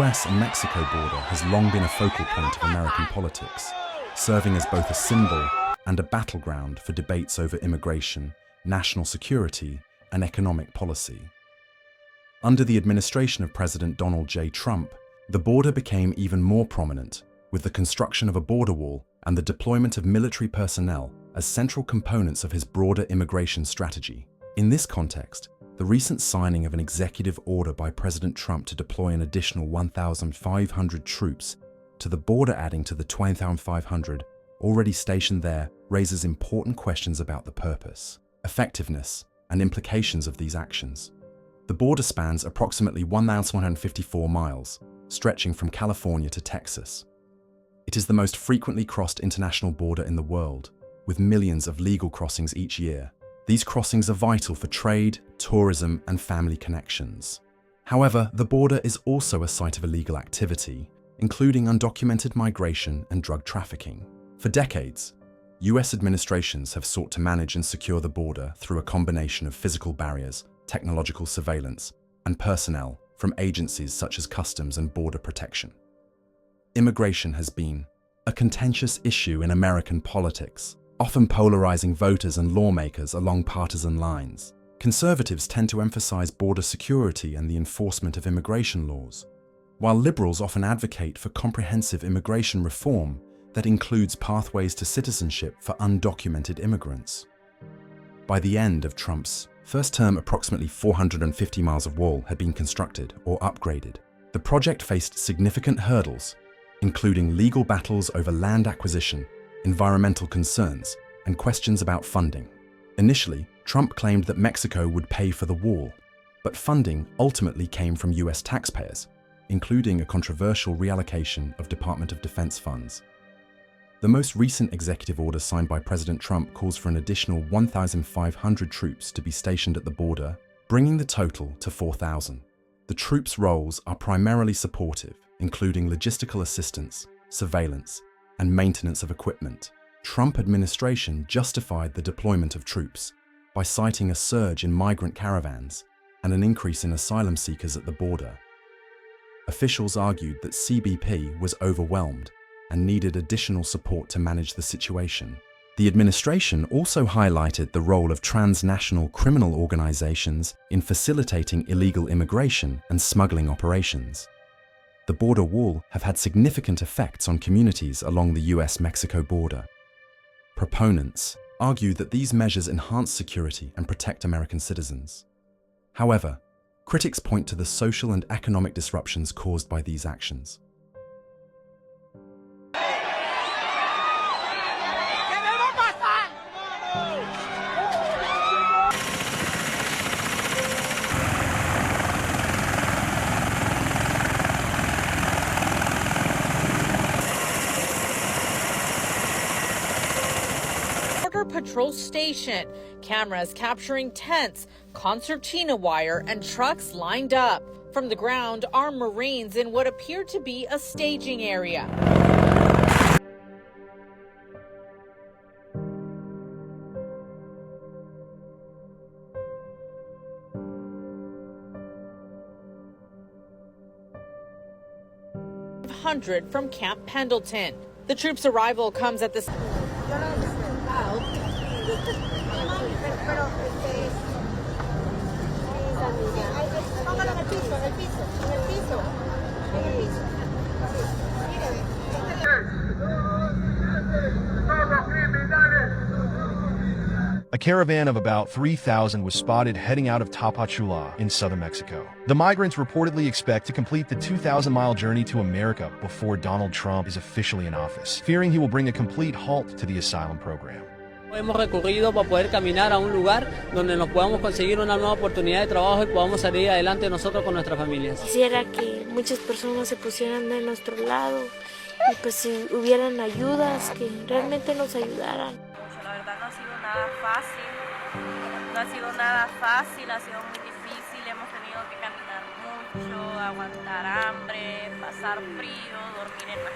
U.S. and Mexico border has long been a focal point of American politics, serving as both a symbol and a battleground for debates over immigration, national security, and economic policy. Under the administration of President Donald J. Trump, the border became even more prominent, with the construction of a border wall and the deployment of military personnel as central components of his broader immigration strategy. In this context, the recent signing of an executive order by President Trump to deploy an additional 1,500 troops to the border, adding to the 2,500 already stationed there, raises important questions about the purpose, effectiveness, and implications of these actions. The border spans approximately 1,154 miles, stretching from California to Texas. It is the most frequently crossed international border in the world, with millions of legal crossings each year. These crossings are vital for trade, tourism, and family connections. However, the border is also a site of illegal activity, including undocumented migration and drug trafficking. For decades, U.S. administrations have sought to manage and secure the border through a combination of physical barriers, technological surveillance, and personnel from agencies such as Customs and Border Protection. Immigration has been a contentious issue in American politics, often polarizing voters and lawmakers along partisan lines. Conservatives tend to emphasize border security and the enforcement of immigration laws, while liberals often advocate for comprehensive immigration reform that includes pathways to citizenship for undocumented immigrants. By the end of Trump's first term, approximately 450 miles of wall had been constructed or upgraded. The project faced significant hurdles, including legal battles over land acquisition, environmental concerns, and questions about funding. Initially, Trump claimed that Mexico would pay for the wall, but funding ultimately came from U.S. taxpayers, including a controversial reallocation of Department of Defense funds. The most recent executive order signed by President Trump calls for an additional 1,500 troops to be stationed at the border, bringing the total to 4,000. The troops' roles are primarily supportive, including logistical assistance, surveillance, and maintenance of equipment. Trump administration justified the deployment of troops by citing a surge in migrant caravans and an increase in asylum seekers at the border. Officials argued that CBP was overwhelmed and needed additional support to manage the situation. The administration also highlighted the role of transnational criminal organizations in facilitating illegal immigration and smuggling operations. The border wall have had significant effects on communities along the U.S. Mexico border. Proponents argue that these measures enhance security and protect American citizens. However, critics point to the social and economic disruptions caused by these actions. Patrol station, cameras capturing tents, concertina wire, and trucks lined up. From the ground, armed Marines in what appeared to be a staging area. .500 from Camp Pendleton. The troops' arrival comes at the A caravan of about 3,000 was spotted heading out of Tapachula in southern Mexico. The migrants reportedly expect to complete the 2,000-mile journey to America before Donald Trump is officially in office, fearing he will bring a complete halt to the asylum program. Hemos recurrido para poder caminar a un lugar donde nos podamos conseguir una nueva oportunidad de trabajo y podamos salir adelante nosotros con nuestras familias. Quisiera que muchas personas se pusieran de nuestro lado y pues si hubieran ayudas que realmente nos ayudaran. La verdad no ha sido nada fácil, ha sido muy difícil, hemos tenido que caminar mucho, aguantar hambre, pasar frío, dormir en las